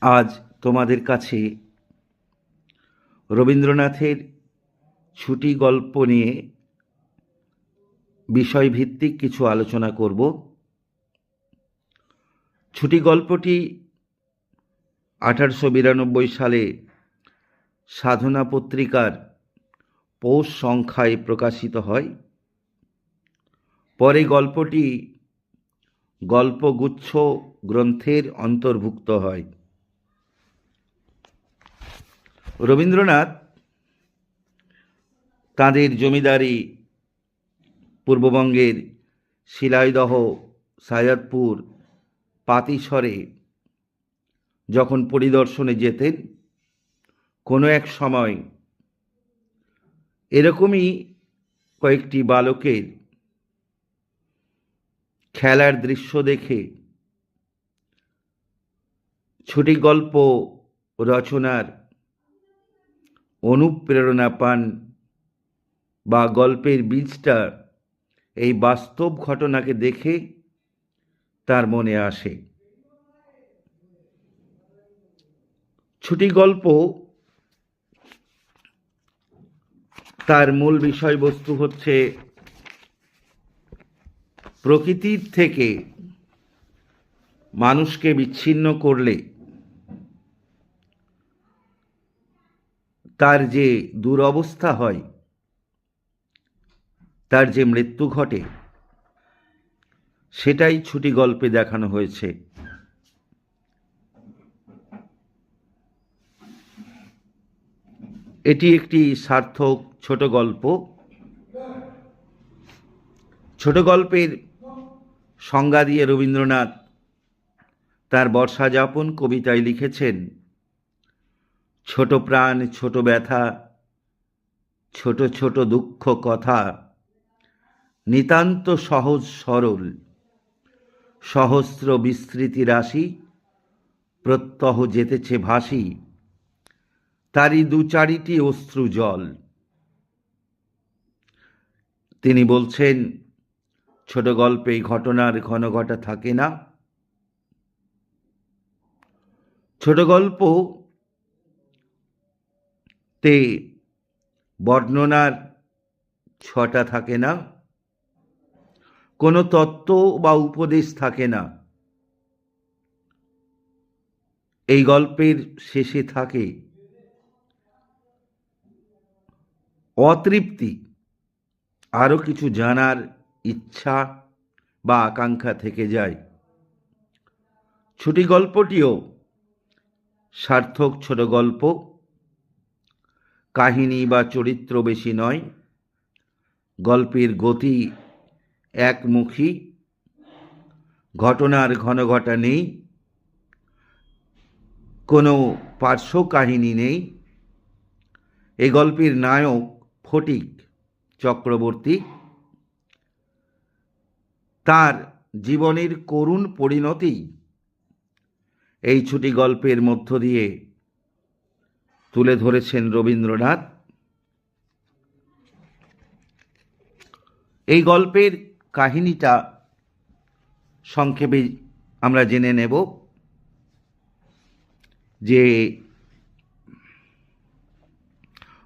আজ তোমাদের কাছে রবীন্দ্রনাথের ছুটি গল্প নিয়ে বিষয়ভিত্তিক কিছু আলোচনা করব। ছুটি গল্পটি 1892 সালে সাধনা পত্রিকার পৌষ সংখ্যায় প্রকাশিত হয়। পরে গল্পটি গল্পগুচ্ছ গ্রন্থের অন্তর্ভুক্ত হয়। রবীন্দ্রনাথ তাঁদের জমিদারি পূর্ববঙ্গের শিলাইদহ, সায়দপুর, পাতিসরে যখন পরিদর্শনে যেতেন, কোনো এক সময় এরকমই কয়েকটি বালকের খেলার দৃশ্য দেখে ছুটি গল্প রচনার অনুপ্রেরণা পান বা গল্পের বীজটা এই বাস্তব ঘটনাকে দেখে তার মনে আসে। ছুটি গল্প তার মূল বিষয়বস্তু হচ্ছে প্রকৃতির থেকে মানুষকে বিচ্ছিন্ন করলে তার যে দুরবস্থা হয়, তার যে মৃত্যু ঘটে, সেটাই ছুটি গল্পে দেখানো হয়েছে। এটি একটি সার্থক ছোট গল্প। ছোট গল্পের সংজ্ঞা দিয়ে রবীন্দ্রনাথ তার বর্ষাযাপন কবিতায় লিখেছেন, ছোট প্রাণ, ছোট ব্যথা, ছোট ছোট দুঃখ কথা, নিতান্ত সহজ সরল, সহস্র বিস্মৃতি রাশি, প্রত্যহ যেতেছে ভাসি, তারই দু চারিটি অশ্রু জল। তিনি বলছেন, ছোট গল্পে ঘটনার ঘনঘটা থাকে না। ছোট গল্প তে বর্ণনার ছটা থাকে না, কোনো তত্ত্ব বা উপদেশ থাকে না। এই গল্পের শেষে থাকে অতৃপ্তি, আরও কিছু জানার ইচ্ছা বা আকাঙ্ক্ষা থেকে যায়। ছুটি গল্পটিও সার্থক ছোট গল্প। কাহিনী বা চরিত্র বেশি নয়, গল্পের গতি একমুখী, ঘটনার ঘনঘটা নেই, কোনো পার্শ্ব কাহিনী নেই। এই গল্পের নায়ক ফটিক চক্রবর্তী তার জীবনের করুণ পরিণতি এই ছুটি গল্পের মধ্য দিয়ে তুলে ধরেছেন রবীন্দ্রনাথ। এই গল্পের কাহিনীটা সংক্ষেপে আমরা জেনে নেব যে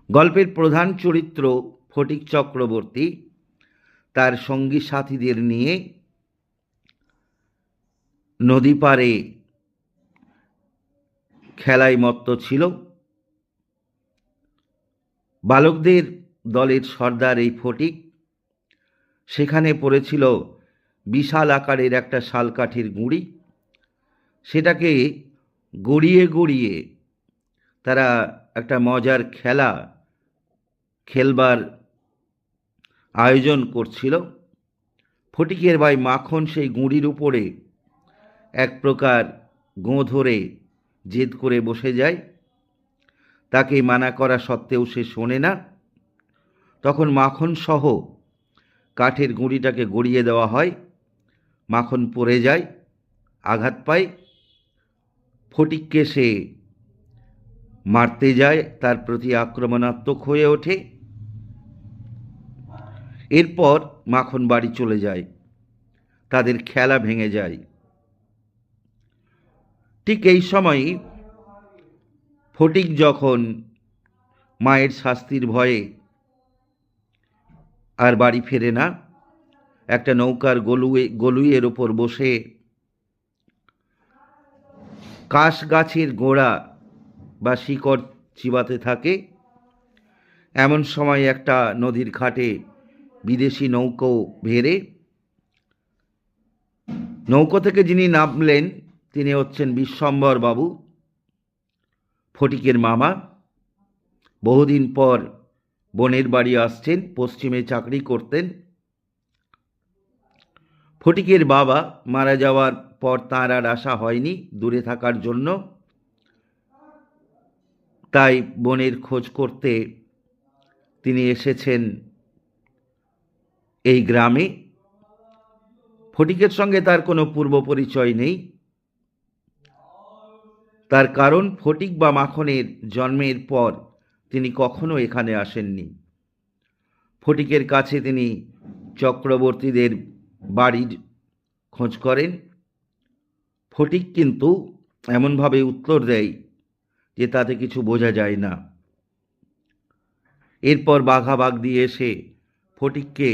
গল্পের প্রধান চরিত্র ফটিক চক্রবর্তী তার সঙ্গী সাথীদের নিয়ে নদী পাড়ে খেলায় মত্ত ছিল। বালকদের দলের সর্দার এই ফটিক সেখানে পড়েছিল বিশাল আকারের একটা শালকাঠির গুঁড়ি। সেটাকে গড়িয়ে গড়িয়ে তারা একটা মজার খেলা খেলবার আয়োজন করছিল। ফটিকের ভাই মাখন সেই গুঁড়ির উপরে এক প্রকার গোঁ ধরে জেদ করে বসে যায়। তাকে মানা করা সত্ত্বেও সে শোনে না। তখন মাখন সহ কাঠের গুঁড়িটাকে গড়িয়ে দেওয়া হয়। মাখন পড়ে যায়, আঘাত পায়। ফটিককে সে মারতে যায়, তার প্রতি আক্রমণাত্মক হয়ে ওঠে। এরপর মাখন বাড়ি চলে যায়, তাদের খেলা ভেঙে যায়। ঠিক এই সময়ই ফটিক যখন মায়ের শাস্তির ভয়ে আর বাড়ি ফেরে না, একটা নৌকার গলুইয়ের ওপর বসে কাশ গাছের গোড়া বা শিকড় চিবাতে থাকে। এমন সময় একটা নদীর ঘাটে বিদেশি নৌকো ভেড়ে। নৌকো থেকে যিনি নামলেন তিনি হচ্ছেন বিশ্বম্ভর বাবু, ফটিকের মামা। বহুদিন পর বোনের বাড়ি আসছেন, পশ্চিমে চাকরি করতেন। ফটিকের বাবা মারা যাওয়ার পর তাঁর আর আসা হয়নি দূরে থাকার জন্য, তাই বোনের খোঁজ করতে তিনি এসেছেন এই গ্রামে। ফটিকের সঙ্গে তার কোনো পূর্ব পরিচয় নেই, তার কারণ ফটিক বা মাখনের জন্মের পর তিনি কখনো এখানে আসেননি। ফটিকের কাছে তিনি চক্রবর্তীদের বাড়ির খোঁজ করেন। ফটিক কিন্তু এমনভাবে উত্তর দেয় যে তাতে কিছু বোঝা যায় না। এরপর বাঘাবাগ দিয়ে এসে ফটিককে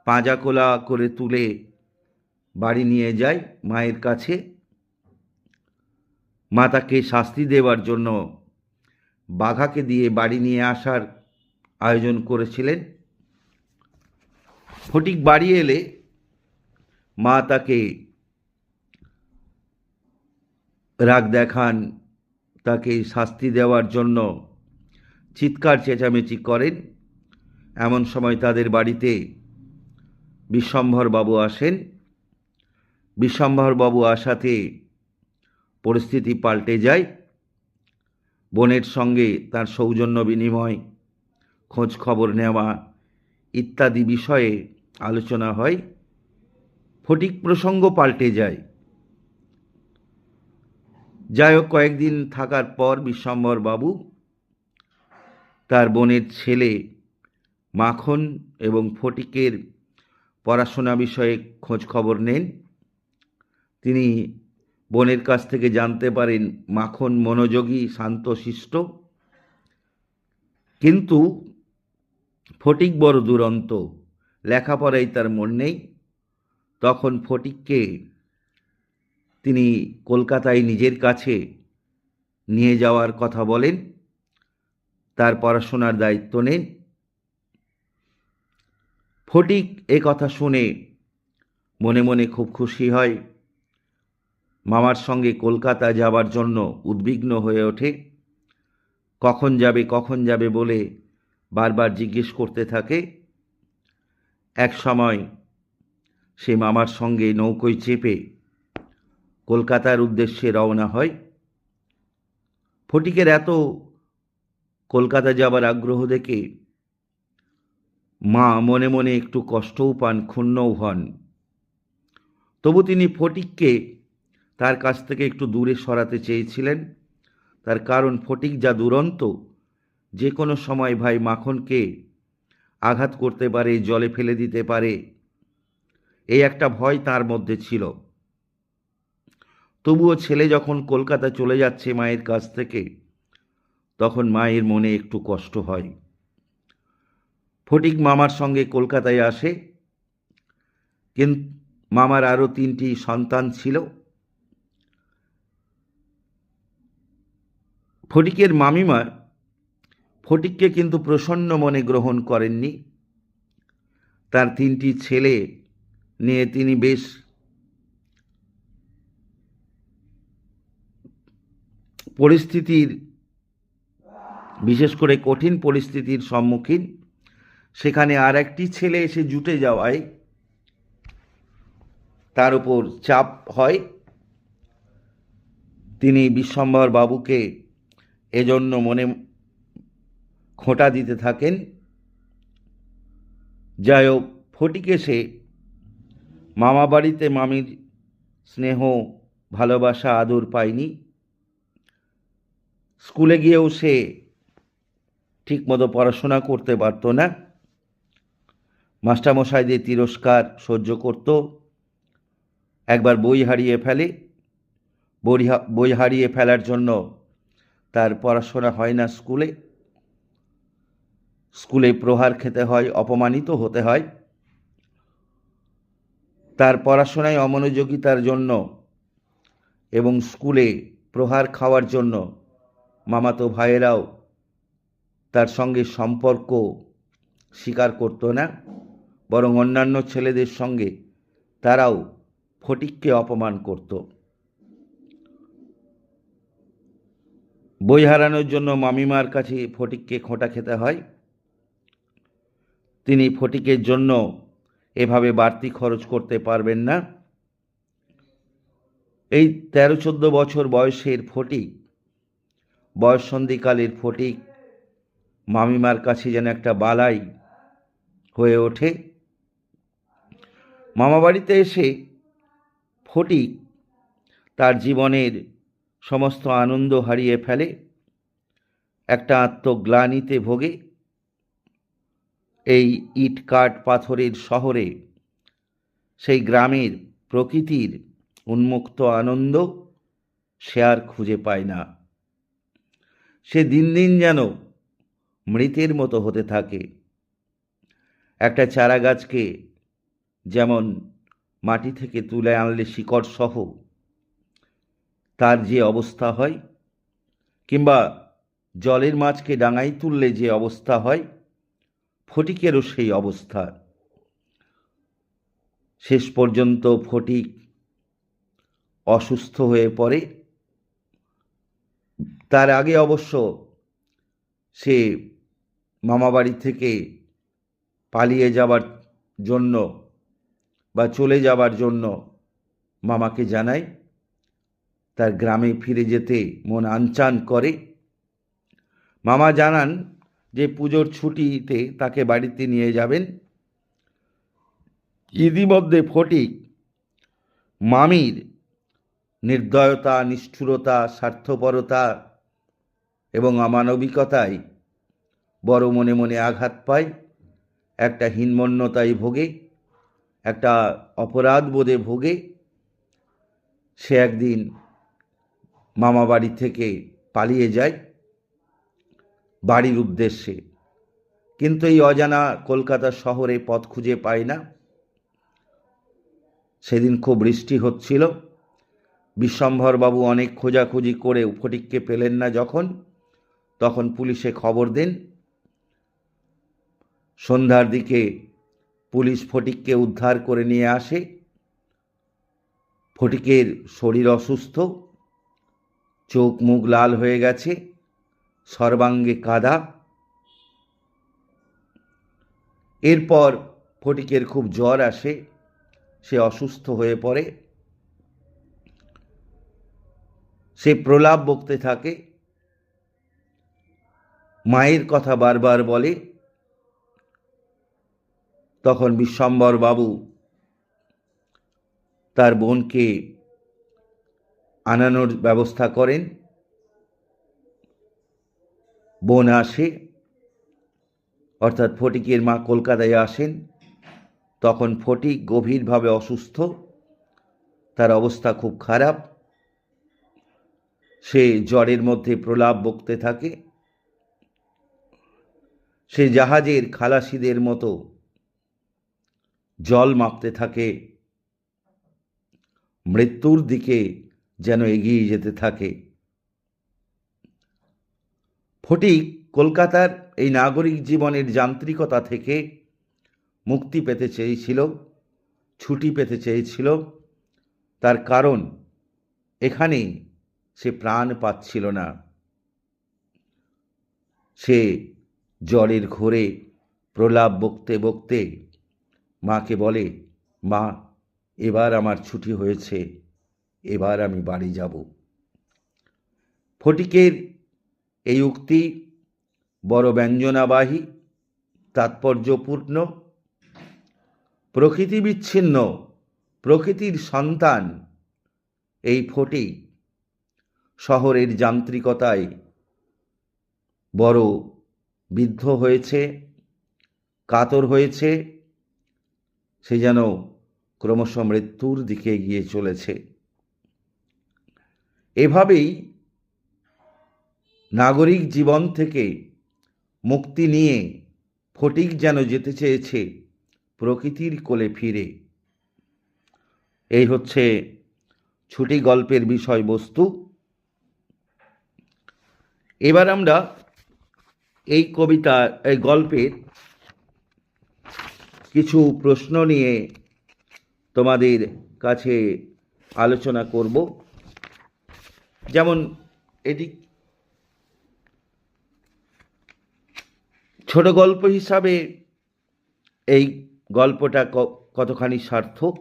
পাঁজাকোলা করে তুলে বাড়ি নিয়ে যায় মায়ের কাছে। মা তাকে শাস্তি দেওয়ার জন্য বাঘাকে দিয়ে বাড়ি নিয়ে আসার আয়োজন করেছিলেন। ফটিক বাড়ি এলে মা তাকে রাগ দেখান, তাকে শাস্তি দেওয়ার জন্য চিৎকার চেঁচামেচি করেন। এমন সময় তাদের বাড়িতে বিশ্বম্ভর বাবু আসেন। বিশ্বম্ভর বাবু আসাতে পরিস্থিতি পাল্টে যায়। বোনের সঙ্গে তার সৌজন্য বিনিময়, খোঁজ খবর নেওয়া ইত্যাদি বিষয়ে আলোচনা হয়। ফটিক প্রসঙ্গ পাল্টে যায়। যাই হোক, কয়েকদিন থাকার পর বিশ্বম্ভর বাবু তার বোনের ছেলে মাখন এবং ফটিকের পড়াশোনা বিষয়ে খোঁজ খবর নেন। তিনি বোনের কাছ থেকে জানতে পারেন মাখন মনোযোগী, শান্তশিষ্ট, কিন্তু ফটিক বড় দুরন্ত, লেখাপড়ায় তার মন নেই। তখন ফটিককে তিনি কলকাতায় নিজের কাছে নিয়ে যাওয়ার কথা বলেন, তার পড়াশোনার দায়িত্ব নেন। ফটিক এ কথা শুনে মনে মনে খুব খুশি হয়। মামার সঙ্গে কলকাতা যাবার জন্য উদ্বিগ্ন হয়ে ওঠে। কখন যাবে বলে বারবার জিজ্ঞেস করতে থাকে। এক সময় সে মামার সঙ্গে নৌকোয় চেপে কলকাতার উদ্দেশ্যে রওনা হয়। ফটিকের এত কলকাতা যাবার আগ্রহ দেখে মা মনে মনে একটু কষ্টও পান, ক্ষুণ্ণও হন। তবু তিনি ফটিককে তার কাছ থেকে একটু দূরে সরাতে চেয়েছিলেন। তার কারণ ফটিক যা দুরন্ত, যে কোনো সময় ভাই মাখনকে আঘাত করতে পারে, জলে ফেলে দিতে পারে, এই একটা ভয় তার মধ্যে ছিল। তবুও ছেলে যখন কলকাতা চলে যাচ্ছে মায়ের কাছ থেকে, তখন মায়ের মনে একটু কষ্ট হয়। ফটিক মামার সঙ্গে কলকাতায় আসে, কিন্তু মামার আরও 3টি সন্তান ছিল। ফটিকের মামিমা ফটিককে কিন্তু প্রসন্ন মনে গ্রহণ করেননি। তার 3টি ছেলে নিয়ে তিনি বেশ পরিস্থিতির, বিশেষ করে কঠিন পরিস্থিতির সম্মুখীন। সেখানে আর একটি ছেলে এসে জুটে যাওয়ায় তার উপর চাপ হয়। তিনি বিশ্বম্ভর বাবুকে এজন্য মনে খোঁটা দিতে থাকেন। যাই হোক, ফটিক এসে মামা বাড়িতে মামির স্নেহ, ভালোবাসা, আদর পায়নি। স্কুলে গিয়েও সে ঠিকমতো পড়াশোনা করতে পারত না। মাস্টারমশাইদের তিরস্কার সহ্য করত। একবার বই হারিয়ে ফেলে। বই হারিয়ে ফেলার জন্য তার পড়াশোনা হয় না স্কুলে প্রহার খেতে হয়, অপমানিত হতে হয়। তার পড়াশোনায় অমনোযোগিতার জন্য এবং স্কুলে প্রহার খাওয়ার জন্য মামাতো ভাইয়েরাও তার সঙ্গে সম্পর্ক স্বীকার করত না, বরং অন্যান্য ছেলেদের সঙ্গে তারাও ফটিককে অপমান করত। বই হারানোর জন্য মামিমার কাছে ফটিককে খোঁটা খেতে হয়। তিনি ফটিকের জন্য এভাবে বাড়তি খরচ করতে পারবেন না। এই 13-14 বছর বয়সের ফটিক, বয়ঃসন্ধিকালের ফটিক মামিমার কাছে যেন একটা বালাই হয়ে ওঠে। মামাবাড়িতে এসে ফটিক তার জীবনের সমস্ত আনন্দ হারিয়ে ফেলে, একটা আত্মগ্লানিতে ভোগে। এই ইট কাঠ পাথরের শহরে সেই গ্রামের প্রকৃতির উন্মুক্ত আনন্দ সে আর খুঁজে পায় না। সে দিন দিন যেন মৃতের মতো হতে থাকে। একটা চারা গাছকে যেমন মাটি থেকে তুলে আনলে শিকড় সহ তার যে অবস্থা হয়, কিংবা জলের মাছকে ডাঙায় তুললে যে অবস্থা হয়, ফটিকেরও সেই অবস্থা। শেষ পর্যন্ত ফটিক অসুস্থ হয়ে পড়ে। তার আগে অবশ্য সে মামাবাড়ি থেকে পালিয়ে যাবার জন্য বা চলে যাবার জন্য মামাকে জানায়। তার গ্রামে ফিরে যেতে মন আনচান করে। মামা জানান যে পুজোর ছুটিতে তাকে বাড়িতে নিয়ে যাবেন। ইতিমধ্যে ফটিক মামির নির্দয়তা, নিষ্ঠুরতা, স্বার্থপরতা এবং অমানবিকতায় বড় মনে মনে আঘাত পায়। একটা হীনমন্যতায় ভোগে, একটা অপরাধ বোধে ভোগে। সে একদিন মামা বাড়ি থেকে পালিয়ে যায় বাড়ির উদ্দেশ্যে, কিন্তু এই অজানা কলকাতা শহরে পথ খুঁজে পায় না। সেদিন খুব বৃষ্টি হচ্ছিল। বিশ্বম্ভরবাবু অনেক খোঁজাখুঁজি করে ফটিককে পেলেন না তখন পুলিশে খবর দেন। সন্ধ্যার দিকে পুলিশ ফটিককে উদ্ধার করে নিয়ে আসে। ফটিকের শরীর অসুস্থ, চোখ মুখ লাল হয়ে গেছে, সর্বাঙ্গে কাদা। এরপর ফটিকের খুব জ্বর আসে, সে অসুস্থ হয়ে পড়ে। সে প্রলাপ বকতে থাকে, মায়ের কথা বারবার বলে। তখন বিশ্বম্ভর বাবু তার বোনকে আনানোর ব্যবস্থা করেন। বোন আসে, অর্থাৎ ফটিকের মা কলকাতায় আসেন। তখন ফটিক গভীরভাবে অসুস্থ, তার অবস্থা খুব খারাপ। সে জ্বরের মধ্যে প্রলাপ বকতে থাকে। সে জাহাজের খালাসিদের মতো জল মাপতে থাকে, মৃত্যুর দিকে যেন এগিয়ে যেতে থাকে। ফটিক কলকাতার এই নাগরিক জীবনের যান্ত্রিকতা থেকে মুক্তি পেতে চেয়েছিল, ছুটি পেতে চেয়েছিল। তার কারণ এখানে সে প্রাণ পাচ্ছিল না। সে জ্বরের ঘোরে প্রলাপ বকতে বকতে মাকে বলে, মা, এবার আমার ছুটি হয়েছে, এবার আমি বাড়ি যাব। ফটিকের এই উক্তি বড় ব্যঞ্জনাবাহী, তাৎপর্যপূর্ণ। প্রকৃতি বিচ্ছিন্ন, প্রকৃতির সন্তান এই ফটিক শহরের যান্ত্রিকতায় বড় বিদ্ধ হয়েছে, কাতর হয়েছে। সে যেন ক্রমশ মৃত্যুর দিকে এগিয়ে চলেছে। এভাবেই নাগরিক জীবন থেকে মুক্তি নিয়ে ফটিক যেন যেতে চেয়েছে প্রকৃতির কোলে ফিরে। এই হচ্ছে ছুটি গল্পের বিষয়বস্তু। এবার আমরা এই গল্পের কিছু প্রশ্ন নিয়ে তোমাদের কাছে আলোচনা করব। যেমন এটি ছোট গল্প হিসাবে এই গল্পটা কতখানি সার্থক,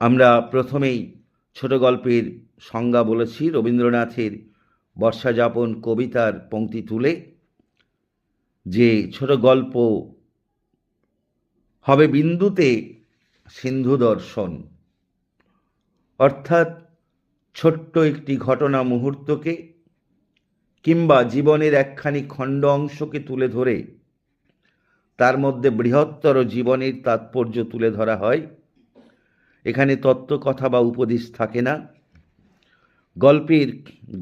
আমরা প্রথমেই ছোট গল্পের সংজ্ঞা বলেছি রবীন্দ্রনাথের বর্ষাযাপন কবিতার পংক্তি তুলে, যে ছোট গল্প হবে বিন্দুতে সিন্ধু দর্শন, অর্থাৎ ছোট্ট একটি ঘটনা মুহূর্তকে কিংবা জীবনের একখানি খণ্ড অংশকে তুলে ধরে তার মধ্যে বৃহত্তর জীবনের তাৎপর্য তুলে ধরা হয়। এখানে তত্ত্বকথা বা উপদেশ থাকে না। গল্পের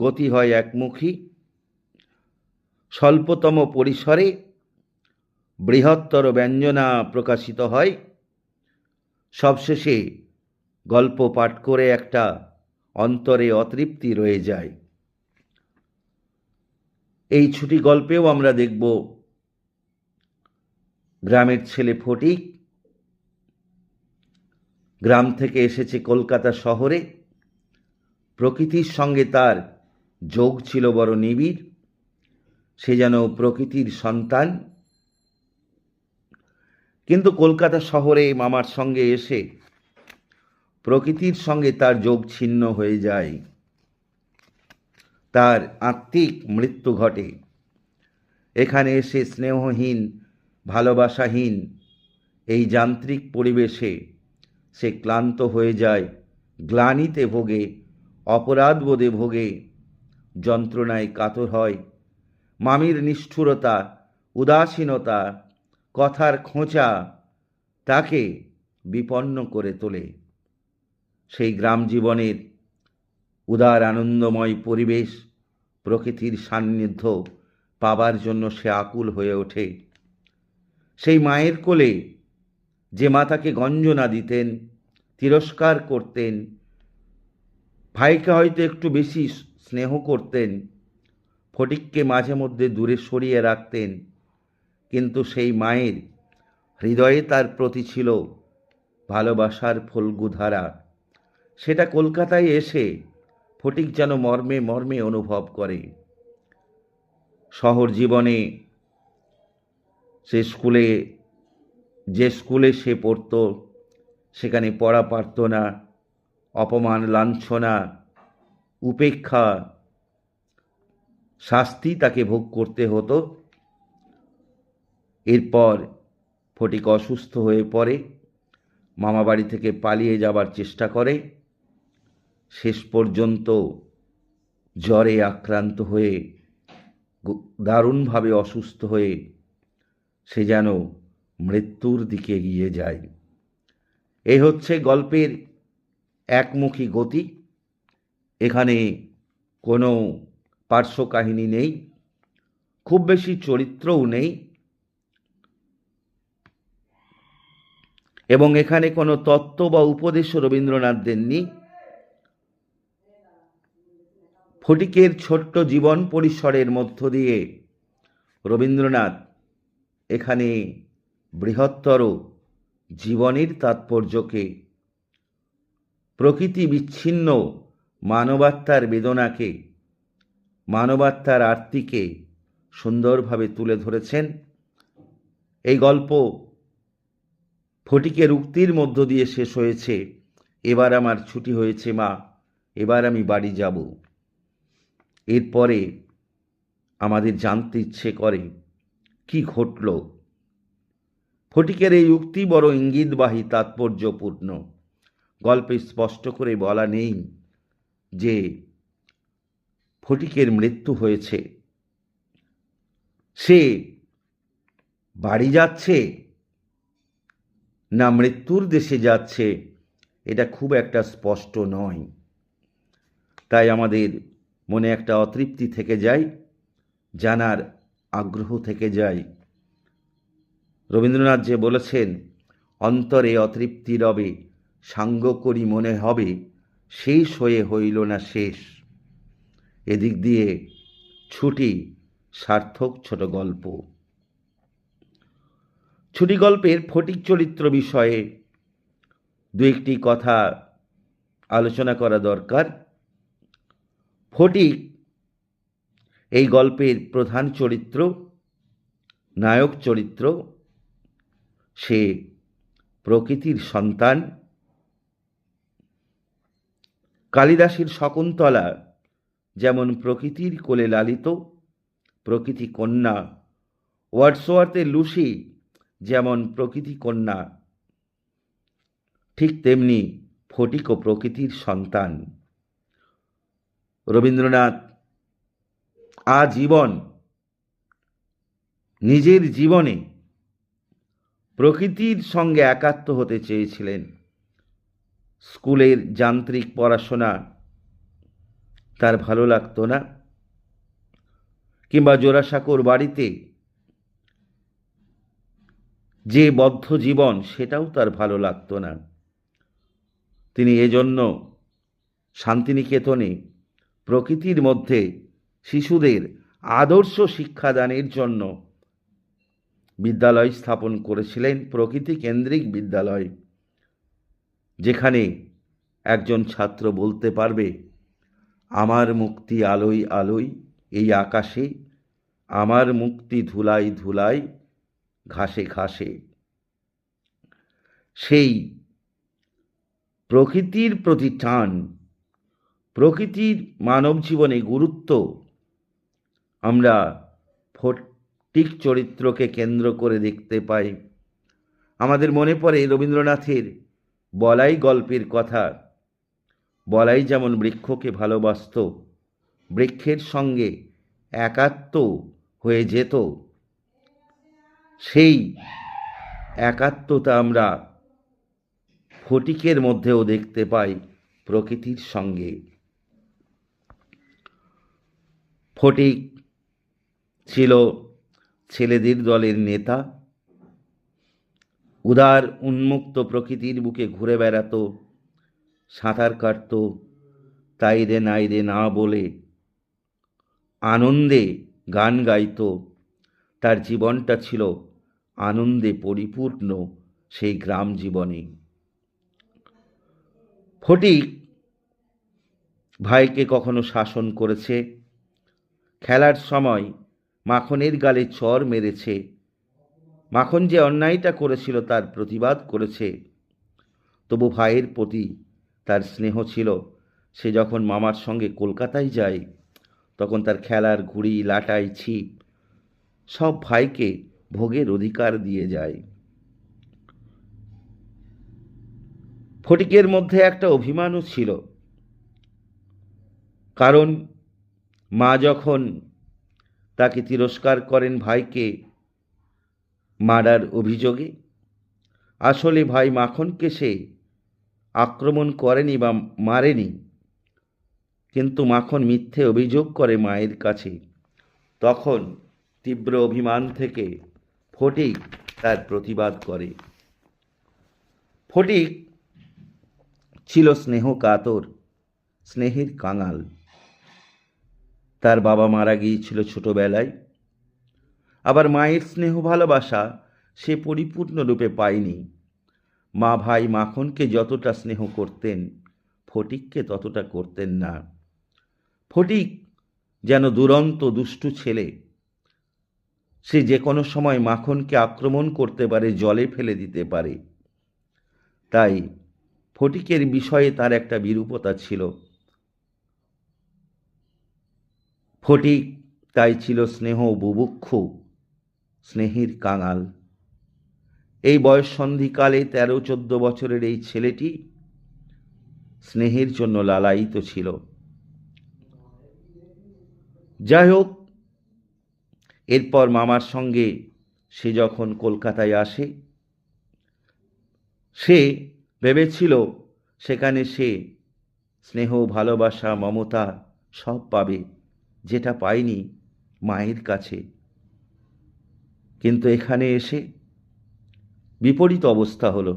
গতি হয় একমুখী, স্বল্পতম পরিসরে বৃহত্তর ব্যঞ্জনা প্রকাশিত হয়। সবশেষে গল্প পাঠ করে একটা অন্তরে অতৃপ্তি রয়ে যায়। এই ছুটি গল্পেও আমরা দেখব গ্রামের ছেলে ফটিক গ্রাম থেকে এসেছে কলকাতা শহরে। প্রকৃতির সঙ্গে তার যোগ ছিল বড় নিবিড়, সে যেন প্রকৃতির সন্তান। কিন্তু কলকাতা শহরে মামার সঙ্গে এসে প্রকৃতির সঙ্গে তার যোগ ছিন্ন হয়ে যায়, তার আত্মিক মৃত্যু ঘটে। এখানে এসে স্নেহহীন, ভালোবাসাহীন এই যান্ত্রিক পরিবেশে সে ক্লান্ত হয়ে যায়, গ্লানিতে ভোগে, অপরাধবোধে ভোগে, যন্ত্রণায় কাতর হয়। মামির নিষ্ঠুরতা, উদাসীনতা, কথার খোঁচা তাকে বিপন্ন করে তোলে। সেই গ্রাম জীবনের উদার আনন্দময় পরিবেশ, প্রকৃতির সান্নিধ্য পাবার জন্য সে আকুল হয়ে ওঠে। সেই মায়ের কোলে যে মা তাকে গঞ্জনা দিতেন, তিরস্কার করতেন, ভাইকে হয়তো একটু বেশি স্নেহ করতেন, ফটিককে মাঝে মধ্যে দূরে সরিয়ে রাখতেন, কিন্তু সেই মায়ের হৃদয়ে তার প্রতি ছিল ভালোবাসার ফল্গুধারা। সেটা কলকাতায় এসে ফটিক যেন মর্মে মর্মে অনুভব করে। শহর জীবনে যে স্কুলে সে পড়ত সেখানে পড়া পারত না, অপমান, লাঞ্ছনা, উপেক্ষা, শাস্তি তাকে ভোগ করতে হতো। এরপর ফটিক অসুস্থ হয়ে পড়ে, মামাবাড়ি থেকে পালিয়ে যাবার চেষ্টা করে। শেষ পর্যন্ত জ্বরে আক্রান্ত হয়ে দারুণভাবে অসুস্থ হয়ে সে যেন মৃত্যুর দিকে এগিয়ে যায়। এই হচ্ছে গল্পের একমুখী গতি। এখানে কোনো পার্শ্ব কাহিনী নেই, খুব বেশি চরিত্রও নেই, এবং এখানে কোনো তত্ত্ব বা উপদেশও রবীন্দ্রনাথ দেননি। ফটিকের ছোট্ট জীবন পরিসরের মধ্য দিয়ে রবীন্দ্রনাথ এখানে বৃহত্তর জীবনের তাৎপর্যকে, প্রকৃতি বিচ্ছিন্ন মানবাত্মার বেদনাকে, মানবাত্মার আরতিকে সুন্দরভাবে তুলে ধরেছেন। এই গল্প ফটিকের উক্তির মধ্য দিয়ে শেষ হয়েছে, এবার আমার ছুটি হয়েছে মা, এবার আমি বাড়ি যাব। এরপরে আমাদের জানতে ইচ্ছে করে কি ঘটল। ফটিকের এই উক্তি বড় ইঙ্গিতবাহী, তাৎপর্যপূর্ণ। গল্পে স্পষ্ট করে বলা নেই যে ফটিকের মৃত্যু হয়েছে, সে বাড়ি যাচ্ছে না মৃত্যুর দেশে যাচ্ছে, এটা খুব একটা স্পষ্ট নয়। তাই আমাদের মনে একটা অতৃপ্তি থেকে যায়, জানার আগ্রহ থেকে যায়। রবীন্দ্রনাথ যে বলেছেন, অন্তরে অতৃপ্তি রবে, সাঙ্গ করি মনে হবে, শেষ হয়ে হইল না শেষ। এদিক দিয়ে ছুটি সার্থক ছোট গল্প। ছুটি গল্পের ফটিক চরিত্র বিষয়ে দু একটি কথা আলোচনা করা দরকার। ফটিক এই গল্পের প্রধান চরিত্র, নায়ক চরিত্র। সে প্রকৃতির সন্তান। কালিদাসের শকুন্তলা যেমন প্রকৃতির কোলে লালিত, প্রকৃতি কন্যা, ওয়ার্ডসওয়ার্থের লুসি যেমন প্রকৃতি কন্যা, ঠিক তেমনি ফটিকও প্রকৃতির সন্তান। রবীন্দ্রনাথ আজীবন নিজের জীবনে প্রকৃতির সঙ্গে একাত্ম হতে চেয়েছিলেন। স্কুলের যান্ত্রিক পড়াশোনা তার ভালো লাগতো না, কিংবা জোড়াসাঁকোর বাড়িতে যে বদ্ধ জীবন সেটাও তার ভালো লাগতো না। তিনি এজন্য শান্তিনিকেতনে প্রকৃতির মধ্যে শিশুদের আদর্শ শিক্ষাদানের জন্য বিদ্যালয় স্থাপন করেছিলেন, প্রকৃতি কেন্দ্রিক বিদ্যালয়, যেখানে একজন ছাত্র বলতে পারবে, আমার মুক্তি আলোয় আলোয় এই আকাশে, আমার মুক্তি ধুলায় ধুলায় ঘাসে ঘাসে। সেই প্রকৃতির প্রতি টান, প্রকৃতির মানব জীবনে গুরুত্ব আমরা ফটিক চরিত্রকে কেন্দ্র করে দেখতে পাই। আমাদের মনে পড়ে রবীন্দ্রনাথের বলাই গল্পের কথা। বলাই যেমন বৃক্ষকে ভালোবাসত, বৃক্ষের সঙ্গে একাত্ম হয়ে যেত, সেই একাত্মতা আমরা ফটিকের মধ্যেও দেখতে পাই প্রকৃতির সঙ্গে। ফটিক ছিল ছেলেদের দলের নেতা, উদার উন্মুক্ত প্রকৃতির বুকে ঘুরে বেড়াতো, সাঁতার কাটত, তাই রে নাই রে না বলে আনন্দে গান গাইত। তার জীবনটা ছিল আনন্দে পরিপূর্ণ সেই গ্রাম জীবনে। ফটিক ভাইকে কখনো শাসন করেছে, খেলার সময় মাখনের গালে চর মেরেছে, মাখন যে অন্যায়টা করেছিল তার প্রতিবাদ করেছে, তবু ভাইয়ের প্রতি তার স্নেহ ছিল। সে যখন মামার সঙ্গে কলকাতায় যায়, তখন তার খেলার ঘুড়ি, লাটাই, ছিপ সব ভাইকে ভোগের অধিকার দিয়ে যায়। ফটিকের মধ্যে একটা অভিমানও ছিল, কারণ মা যখন তাকে তিরস্কার করেন ভাইকে মারার অভিযোগে, আসলে ভাই মাখনকে সে আক্রমণ করেনি বা মারেনি, কিন্তু মাখন মিথ্যে অভিযোগ করে মায়ের কাছে। তখন তীব্র অভিমান থেকে ফটিক তার প্রতিবাদ করে। ফটিক ছিল স্নেহ কাতর, স্নেহের কাঙাল। তার বাবা মারা গিয়েছিল ছোটবেলায়, আবার মায়ের স্নেহ ভালোবাসা সে পরিপূর্ণরূপে পায়নি। মা ভাই মাখনকে যতটা স্নেহ করতেন, ফটিককে ততটা করতেন না। ফটিক যেন দুরন্ত দুষ্টু ছেলে, সে যে কোনো সময় মাখনকে আক্রমণ করতে পারে, জলে ফেলে দিতে পারে। তাই ফটিকের বিষয়ে তার একটা বিরূপতা ছিল। ফটিক তাই ছিল স্নেহ বুভুক্ষু, স্নেহের কাঙাল। এই বয়ঃসন্ধিকালে 13-14 বছরের এই ছেলেটি স্নেহের জন্য লালায়িত ছিল। যাই হোক, এরপর মামার সঙ্গে সে যখন কলকাতায় আসে, সে ভেবেছিল সেখানে সে স্নেহ, ভালোবাসা, মমতা সব পাবে, যেটা পায়নি মায়ের কাছে। কিন্তু এখানে এসে বিপরীত অবস্থা হলো।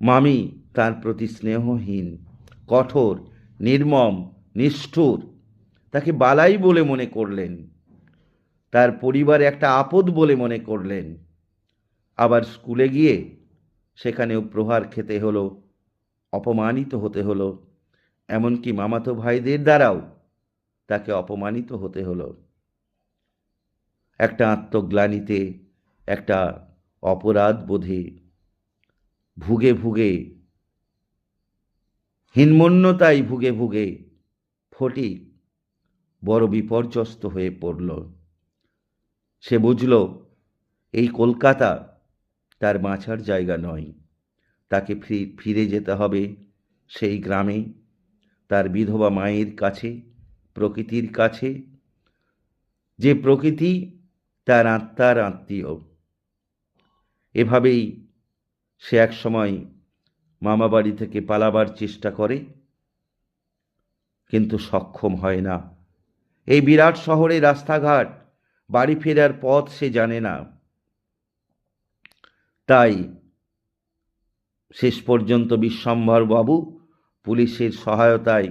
মামি তার প্রতি স্নেহহীন, কঠোর, নির্মম, নিষ্ঠুর, তাকে বালাই বলে মনে করলেন, তার পরিবারে একটা আপদ বলে মনে করলেন। আবার স্কুলে গিয়ে সেখানেও প্রহার খেতে হলো, অপমানিত হতে হলো, এমনকি মামাতো ভাইদের দ্বারাও তাকে অপমানিত হতে হলো। একটা আত্মগ্লানিতে, একটা অপরাধ বোধে ভুগে ভুগে, হীনমন্যতায় ভুগে ভুগে ফটিক বড় বিপর্যস্ত হয়ে পড়ল। সে বুঝল এই কলকাতা তার বাঁচার জায়গা নয়। তাকে ফিরে যেতে হবে সেই গ্রামে, তার বিধবা মায়ের কাছে, প্রকৃতির কাছে, যে প্রকৃতি তার আত্মার আত্মীয়। এভাবেই সে এক সময় মামাবাড়ি থেকে পালাবার চেষ্টা করে, কিন্তু সক্ষম হয় না। এই বিরাট শহরে রাস্তাঘাট, বাড়ি ফেরার পথ সে জানে না। তাই শেষ পর্যন্ত বিশ্বম্ভর বাবু পুলিশের সহায়তায়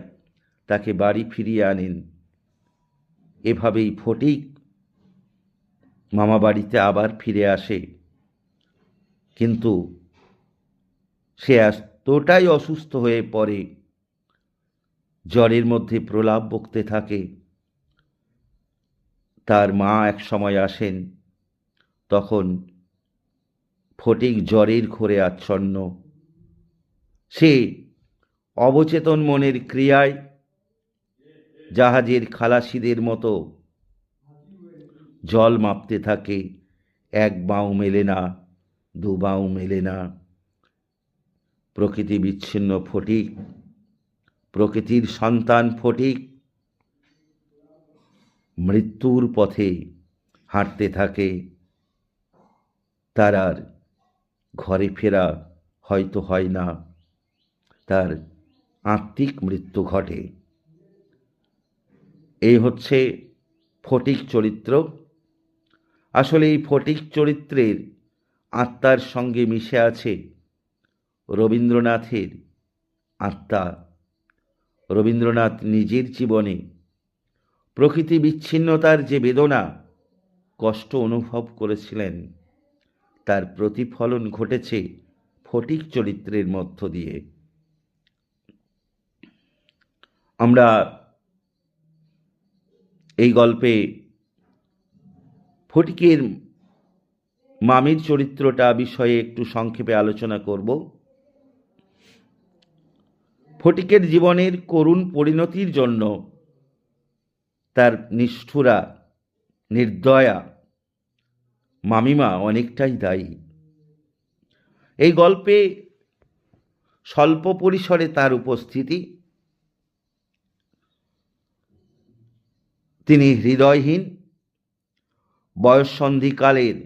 তাকে বাড়ি ফিরিয়ে আনেন। এভাবেই ফটিক মামাবাড়িতে আবার ফিরে আসে। কিন্তু সে এতটাই অসুস্থ হয়ে পড়ে, জ্বরের মধ্যে প্রলাপ বকতে থাকে। তার মা এক সময় আসেন, তখন ফটিক জ্বরের ঘোরে আচ্ছন্ন। সে অবচেতন মনের ক্রিয়ায় জাহাজের খালাসিদের মতো জল মাপতে থাকে। এক বাঁও মেলে না, দু বাঁও মেলে না। প্রকৃতি বিচ্ছিন্ন ফটিক, প্রকৃতির সন্তান ফটিক মৃত্যুর পথে হাঁটতে থাকে। তার আর ঘরে ফেরা হয়তো হয় না, তার আত্মিক মৃত্যু ঘটে। এই হচ্ছে ফটিক চরিত্র। আসলে এই ফটিক চরিত্রের আত্মার সঙ্গে মিশে আছে রবীন্দ্রনাথের আত্মা। রবীন্দ্রনাথ নিজের জীবনে প্রকৃতি বিচ্ছিন্নতার যে বেদনা, কষ্ট অনুভব করেছিলেন, তার প্রতিফলন ঘটেছে ফটিক চরিত্রের মধ্য দিয়ে। আমরা এই গল্পে ফটিকের মামির চরিত্রটা বিষয়ে একটু সংক্ষেপে আলোচনা করব। ফটিকের জীবনের করুণ পরিণতির জন্য তার নিষ্ঠুরা, নির্দয়া মামিমা অনেকটাই দায়ী। এই গল্পে স্বল্প পরিসরে তার উপস্থিতি। তিনি হৃদয়হীন, বয়ঃসন্ধিকালের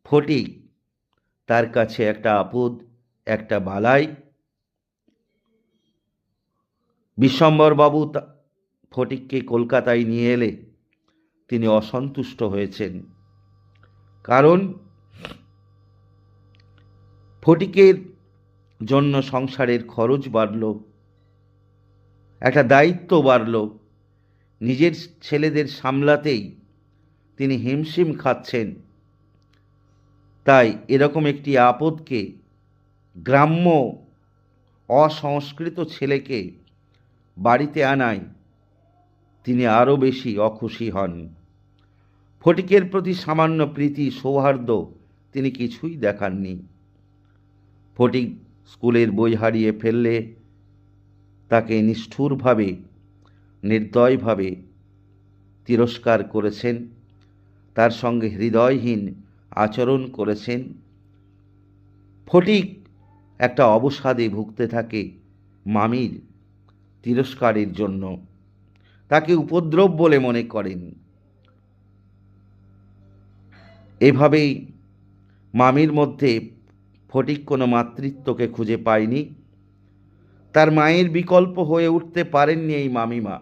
ফটিক তার কাছে একটা আপদ, একটা বালাই। বিশ্বম্বরবাবু ফটিককে কলকাতায় নিয়ে এলে তিনি অসন্তুষ্ট হয়েছেন, কারণ ফটিকের জন্য সংসারের খরচ বাড়ল, একটা দায়িত্ব বাড়ল। নিজের ছেলেদের সামলাতেই তিনি হিমশিম খাচ্ছেন। তাই এরকম একটি আপদকে, গ্রাম্য অসংস্কৃত ছেলেকে বাড়িতে আনায় তিনি আরও বেশি অখুশি হন। ফটিকের প্রতি সামান্য প্রীতি, সৌহার্দ্য তিনি কিছুই দেখাননি। ফটিক স্কুলের বই হারিয়ে ফেললে তাকে নিষ্ঠুরভাবে, নির্দয়ভাবে তিরস্কার করেছেন, তার সঙ্গে হৃদয়হীন আচরণ করেছেন। ফটিক একটা অবসাদে ভুগতে থাকে মামির তিরস্কারের জন্য, তাকে উপদ্রব বলে মনে করেন। এভাবেই মামির মধ্যে ফটিক কোনো মাতৃত্বকে খুঁজে পায়নি। তার মায়ের বিকল্প হয়ে উঠতে পারেননি এই মামিমা।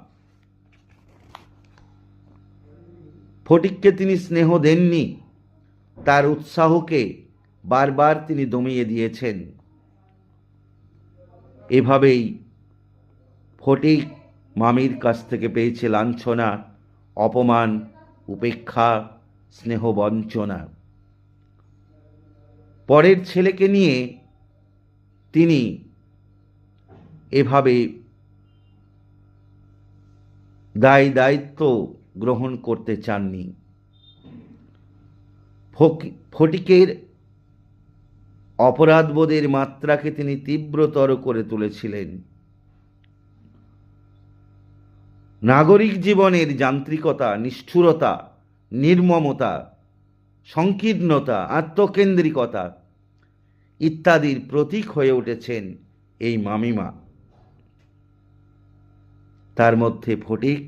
ফটিককে তিনি স্নেহ দেননি, তার উৎসাহকে বারবার তিনি দমিয়ে দিয়েছেন। এভাবেই ফটিক মামির কাছ থেকে পেয়েছে লাঞ্ছনা, অপমান, উপেক্ষা, স্নেহ বঞ্চনা। পরের ছেলেকে নিয়ে তিনি এভাবে দায়িত্ব গ্রহণ করতে চাননি। ফটিকের অপরাধবোধের মাত্রাকে তিনি তীব্রতর করে তুলেছিলেন। নাগরিক জীবনের যান্ত্রিকতা, নিষ্ঠুরতা, নির্মমতা, সংকীর্ণতা, আত্মকেন্দ্রিকতা ইত্যাদির প্রতীক হয়ে উঠেছেন এই মামিমা। তার মধ্যে ফটিক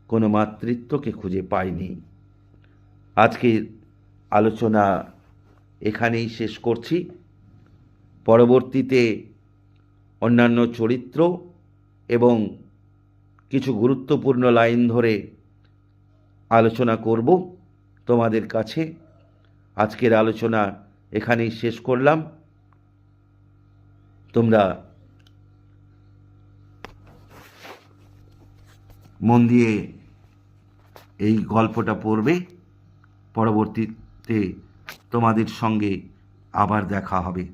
কোনো মাতৃত্বকে খুঁজে পায়নি। আজকের আলোচনা এখানেই শেষ করছি। পরবর্তীতে অন্যান্য চরিত্র এবং কিছু গুরুত্বপূর্ণ লাইন ধরে আলোচনা করব তোমাদের কাছে। আজকের আলোচনা এখানেই শেষ করলাম। তোমরা মন দিয়ে এই গল্পটা পড়বে। পরবর্তীতে তোমাদের সঙ্গে আবার দেখা হবে।